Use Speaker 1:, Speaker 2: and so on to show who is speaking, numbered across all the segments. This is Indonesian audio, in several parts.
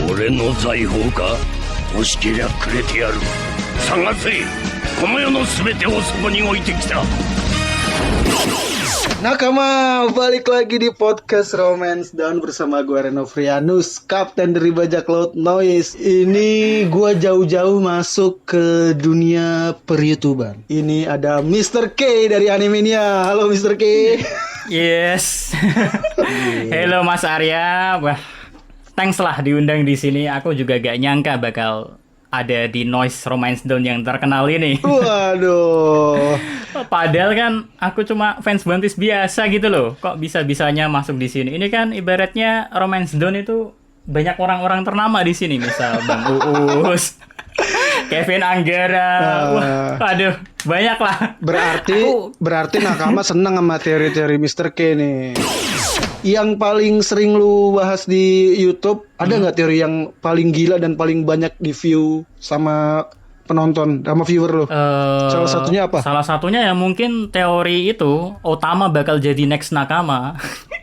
Speaker 1: 俺の財宝か？欲しけりゃくれてやる。探せ。この世の全てをそこに置いてきた。
Speaker 2: Nakama, balik lagi di podcast Romance Down bersama gue Reno Frianus, kapten dari Bajak Laut Noise. Ini gue jauh-jauh masuk ke dunia per-YouTuber. Ini ada Mr. K dari Animania. Halo Mr. K.
Speaker 3: Yes. Halo Mas Arya. Wah, thanks lah diundang di sini. Aku juga gak nyangka bakal ada di Noise Romance Down yang terkenal ini.
Speaker 2: Waduh.
Speaker 3: Padahal kan aku cuma fans One Piece biasa gitu loh. Kok bisa-bisanya masuk di sini? Ini kan ibaratnya Romance Down itu banyak orang-orang ternama di sini, misal Bang Uus, Kevin Anggara. Wah, aduh, banyak lah.
Speaker 2: Berarti Nakama seneng sama teori-teori Mr. K nih. Yang paling sering lu bahas di YouTube, ada nggak teori yang paling gila dan paling banyak di view sama penonton, sama viewer lu? Salah satunya apa?
Speaker 3: Salah satunya ya mungkin teori itu Otama bakal jadi next Nakama.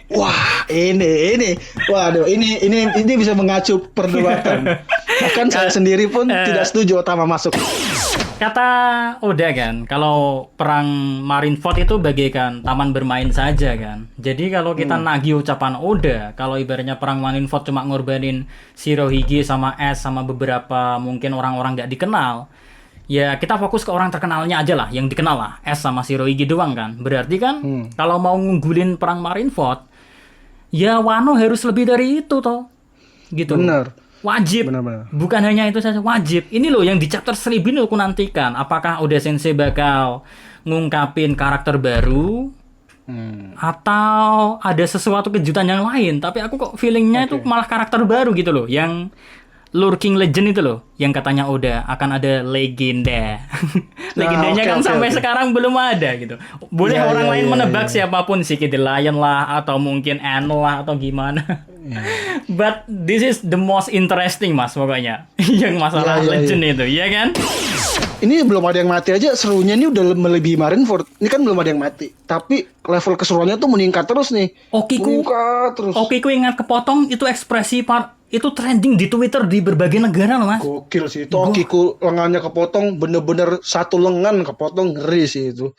Speaker 2: Wah, waduh, ini bisa mengacu perdebatan. Bahkan saya sendiri pun tidak setuju Otama masuk.
Speaker 3: Kata Oda kan, kalau perang Marineford itu bagaikan taman bermain saja kan. Jadi kalau kita nagih ucapan Oda, kalau ibaratnya perang Marineford cuma ngorbanin Shirohige sama Ace sama beberapa mungkin orang-orang nggak dikenal, ya kita fokus ke orang terkenalnya aja lah, yang dikenal lah, Ace sama Shirohige doang kan. Berarti kan kalau mau ngunggulin perang Marineford, ya Wano harus lebih dari itu toh, gitu.
Speaker 2: Bener.
Speaker 3: Wajib.
Speaker 2: Benar-benar.
Speaker 3: Bukan hanya itu saja, wajib. Ini loh yang di chapter 1000 ini aku nantikan. Apakah Oda Sensei bakal ngungkapin karakter baru atau ada sesuatu kejutan yang lain? Tapi aku kok feelingnya itu malah karakter baru gitu loh. Yang Lurking Legend itu loh, yang katanya Oda akan ada legenda. Legendanya kan sampai sekarang belum ada gitu. Boleh orang lain menebak siapapun, Shiki the Lion lah, atau mungkin Ano lah, atau gimana. But this is the most interesting mas pokoknya. Yang masalah legend itu, ya kan?
Speaker 2: Ini belum ada yang mati aja, serunya ini udah melebihi Marineford. Ini kan belum ada yang mati, tapi level keseruannya tuh meningkat terus nih.
Speaker 3: Okiku ingat kepotong itu ekspresi itu trending di Twitter di berbagai negara loh mas.
Speaker 2: Gokil sih itu. Okiku lengannya kepotong, bener-bener satu lengan kepotong, ngeri sih itu.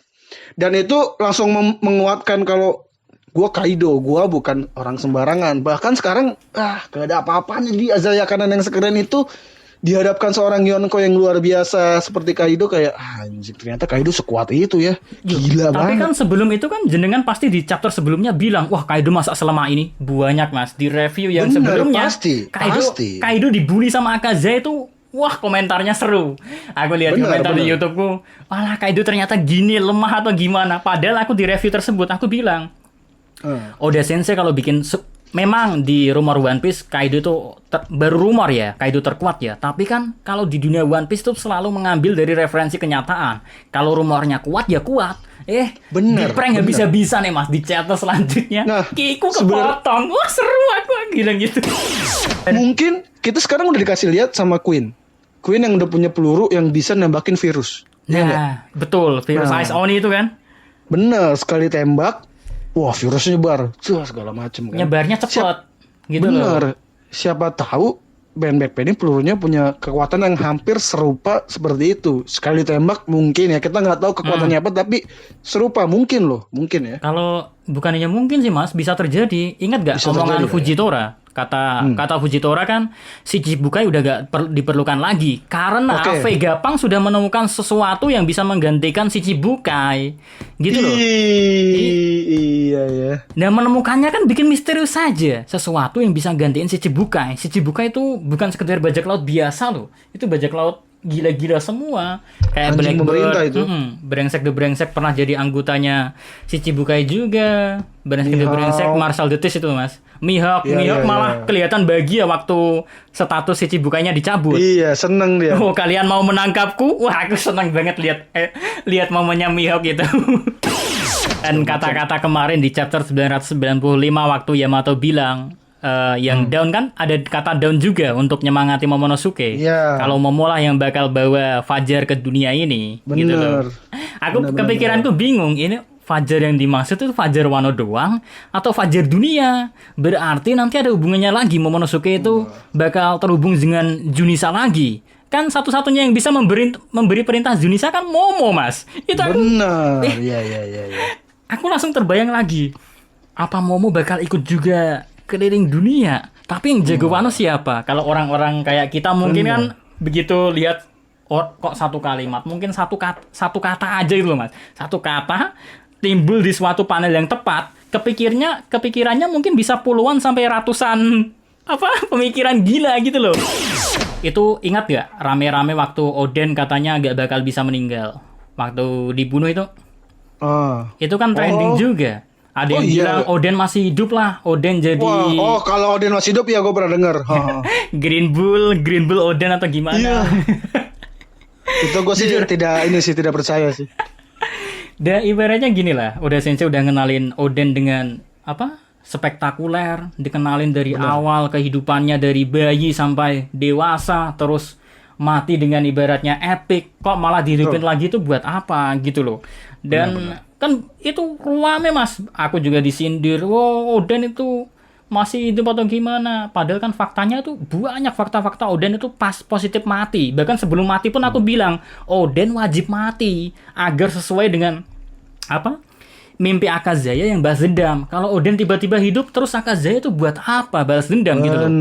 Speaker 2: Dan itu langsung menguatkan kalau gua Kaido, gua bukan orang sembarangan. Bahkan sekarang gak ada apa-apanya di Azaya Kanan yang sekeren itu. Dihadapkan seorang Yonko yang luar biasa seperti Kaido, kayak anjir, ternyata Kaido sekuat itu ya. Gila banget.
Speaker 3: Tapi kan sebelum itu kan jenengan pasti di chapter sebelumnya bilang, wah Kaido masa selemah ini. Banyak mas di review yang sebelumnya Kaido dibully sama Akaza itu. Wah komentarnya seru. Aku lihat komentar di YouTubeku, walah Kaido ternyata gini lemah atau gimana. Padahal aku di review tersebut aku bilang, Oda Sensei kalau bikin memang di rumor One Piece Kaido itu baru rumor ya, Kaido terkuat ya. Tapi kan kalau di dunia One Piece itu selalu mengambil dari referensi kenyataan. Kalau rumornya kuat ya kuat. Di prank nggak bisa-bisa nih mas di chapter selanjutnya. Kiku kepotong. Wah seru aku bilang gitu.
Speaker 2: Mungkin kita sekarang udah dikasih lihat sama Queen yang udah punya peluru yang bisa nembakin virus.
Speaker 3: Nah, betul, virus Ice Oni itu kan.
Speaker 2: Bener, sekali tembak, wah virusnya nyebar, segala macem kan.
Speaker 3: Nyebarnya cepet, gitu loh.
Speaker 2: Bener, siapa tahu band Backpack ini pelurunya punya kekuatan yang hampir serupa seperti itu. Sekali tembak mungkin ya, kita nggak tahu kekuatannya apa, tapi serupa mungkin ya.
Speaker 3: Kalau bukannya mungkin sih mas, bisa terjadi. Ingat gak omongan Fujitora? Kata Fujitora kan si Chichibukai udah gak diperlukan lagi karena Vegapunk sudah menemukan sesuatu yang bisa menggantikan si Chichibukai gitu loh.
Speaker 2: Iya ya.
Speaker 3: Dan menemukannya kan bikin misterius saja, sesuatu yang bisa gantiin si Chichibukai. Si Chichibukai itu bukan sekedar bajak laut biasa loh, itu bajak laut gila-gila semua. Kayak Blackbird itu. Brengsek pernah jadi anggotanya si Chichibukai juga. Brengsek Marshal Detis itu mas. Mihawk malah kelihatan bahagia waktu status si Chibukainya dicabut.
Speaker 2: Iya, seneng dia.
Speaker 3: Oh, kalian mau menangkapku? Wah, aku senang banget lihat momennya Mihawk gitu. Dan kata-kata kemarin di chapter 995 waktu Yamato bilang yang down kan, ada kata down juga untuk nyemangati Momonosuke. Kalau Momo lah yang bakal bawa Fajar ke dunia ini.
Speaker 2: Bener.
Speaker 3: Gitu loh. Aku kepikiranku bingung, ini Fajar yang dimaksud itu Fajar Wano doang atau Fajar dunia. Berarti nanti ada hubungannya lagi, Momonosuke itu bakal terhubung dengan Junisa lagi. Kan satu-satunya yang bisa memberi perintah Junisa kan Momo, Mas. Itu aku,
Speaker 2: benar. Iya.
Speaker 3: Aku langsung terbayang lagi. Apa Momo bakal ikut juga keliling dunia? Tapi yang jago Wano siapa? Kalau orang-orang kayak kita mungkin kan begitu lihat kok satu kalimat, mungkin satu kata aja itu loh, Mas. Satu kata timbul di suatu panel yang tepat, kepikirannya mungkin bisa puluhan sampai ratusan pemikiran gila gitu loh. Itu ingat gak rame-rame waktu Oden katanya gak bakal bisa meninggal waktu dibunuh itu? Itu kan trending juga. Ada yang bilang Oden masih hidup lah, Oden jadi
Speaker 2: kalau Oden masih hidup ya gue pernah dengar.
Speaker 3: Green Bull Oden atau gimana.
Speaker 2: Itu gue sih tidak percaya sih.
Speaker 3: Dan ibaratnya gini lah, Oda Sensei udah ngenalin Oden dengan spektakuler, dikenalin dari awal kehidupannya dari bayi sampai dewasa, terus mati dengan ibaratnya epic, kok malah dihidupin lagi itu buat apa gitu loh. Dan kan itu rame, Mas, aku juga disindir, Oden itu masih hidup atau gimana, padahal kan faktanya tuh banyak fakta-fakta Oden itu pas positif mati. Bahkan sebelum mati pun aku bilang Oden wajib mati agar sesuai dengan mimpi Akazaya yang balas dendam. Kalau Oden tiba-tiba hidup terus Akazaya itu buat apa balas dendam gitu loh.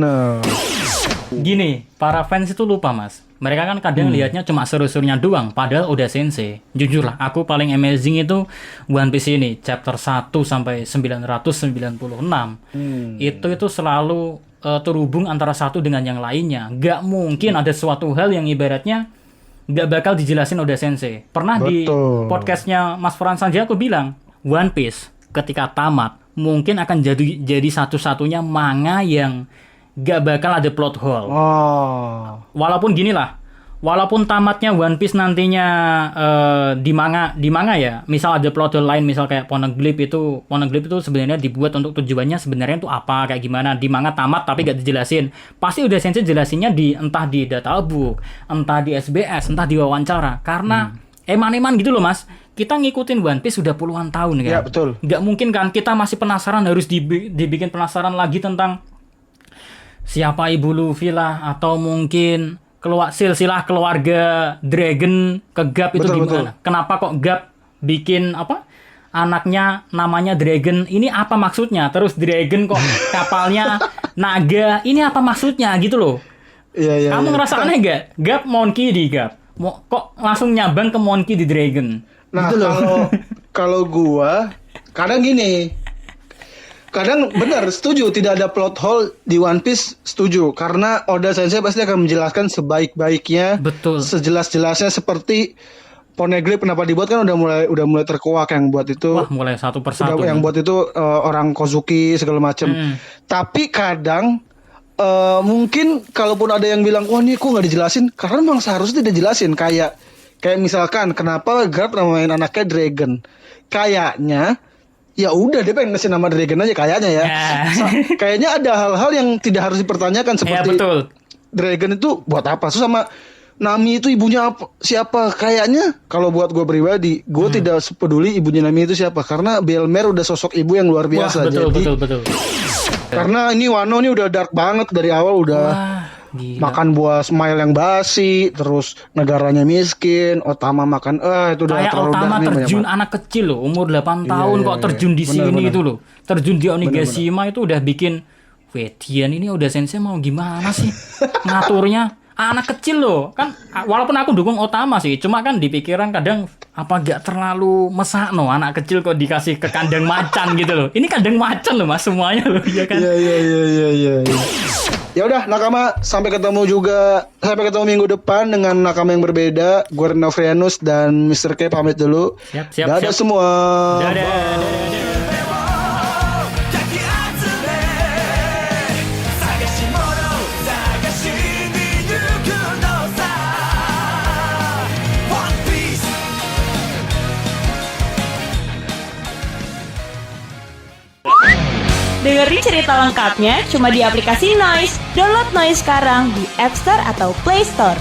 Speaker 3: Gini, para fans itu lupa, Mas. Mereka kan kadang lihatnya cuma seru-serunya doang, padahal Oda Sensei. Jujur lah, aku paling amazing itu One Piece ini, chapter 1 sampai 996. Itu selalu terhubung antara satu dengan yang lainnya. Gak mungkin ada suatu hal yang ibaratnya gak bakal dijelasin Oda Sensei. Pernah di podcastnya Mas Fran Sanjay aku bilang, One Piece ketika tamat mungkin akan jadi satu-satunya manga yang gak bakal ada plot hole. Walaupun gini lah, walaupun tamatnya One Piece nantinya di manga ya, misal ada plot hole lain, misal kayak Poneglyph itu sebenarnya dibuat untuk tujuannya sebenarnya itu apa, kayak gimana, di manga tamat tapi gak dijelasin. Pasti udah Sensei jelasinnya entah di databook, entah di SBS, entah di wawancara. Karena eman-eman gitu loh, Mas. Kita ngikutin One Piece sudah puluhan tahun kan.
Speaker 2: Ya, betul.
Speaker 3: Gak mungkin kan kita masih penasaran, harus dibikin penasaran lagi tentang siapa ibu Luffy lah, atau mungkin silsilah keluarga Dragon ke Garp itu gimana? Kenapa kok Garp bikin anaknya namanya Dragon? Ini apa maksudnya? Terus Dragon kok kapalnya naga? Ini apa maksudnya gitu loh? Kamu ngerasa aneh gak? Garp Monkey di Garp. Kok langsung nyabang ke Monkey di Dragon?
Speaker 2: Nah,
Speaker 3: gitu
Speaker 2: kalau gua kadang gini. Kadang benar, setuju tidak ada plot hole di One Piece, setuju, karena Oda Sensei pasti akan menjelaskan sebaik-baiknya, sejelas-jelasnya, seperti Poneglyph kenapa dibuat kan udah mulai terkuak yang buat itu.
Speaker 3: Wah, mulai satu persatu.
Speaker 2: Yang buat itu orang Kozuki segala macam. Tapi kadang mungkin kalaupun ada yang bilang, wah ini kok nggak dijelasin, karena memang seharusnya tidak dijelasin. Kayak misalkan kenapa Garp namain anaknya Dragon, kayaknya ya udah dia pengen ngasih nama Dragon aja kayaknya ya. Kayaknya ada hal-hal yang tidak harus dipertanyakan, seperti Dragon itu buat apa? So, sama Nami itu ibunya siapa? Kayaknya kalau buat gue pribadi, gue tidak peduli ibunya Nami itu siapa, karena Belmer udah sosok ibu yang luar biasa.
Speaker 3: Wah, betul.
Speaker 2: Karena ini Wano ini udah dark banget dari awal, udah makan buah smile yang basi, terus negaranya miskin, Otama makan itu udah
Speaker 3: kayak
Speaker 2: terlalu
Speaker 3: Otama
Speaker 2: dark.
Speaker 3: Terjun anak kecil loh, umur 8 tahun kok terjun di sini itu loh. Terjun di Onigashima itu udah bikin Wedian ini udah Sensei mau gimana sih ngaturnya. Anak kecil loh kan, walaupun aku dukung Otama sih, cuma kan di pikiran kadang apa gak terlalu mesakno anak kecil kok dikasih ke kandang macan gitu loh. Ini kandang macan loh, Mas, semuanya loh, ya kan.
Speaker 2: Iya. Ya udah nakama, sampai ketemu minggu depan dengan nakama yang berbeda. Gue Rino Frianus dan Mr. K pamit dulu.
Speaker 3: Siap.
Speaker 2: Dadah semua.
Speaker 3: Dadah.
Speaker 4: Dengerin cerita lengkapnya cuma di aplikasi Noise. Download Noise sekarang di App Store atau Play Store.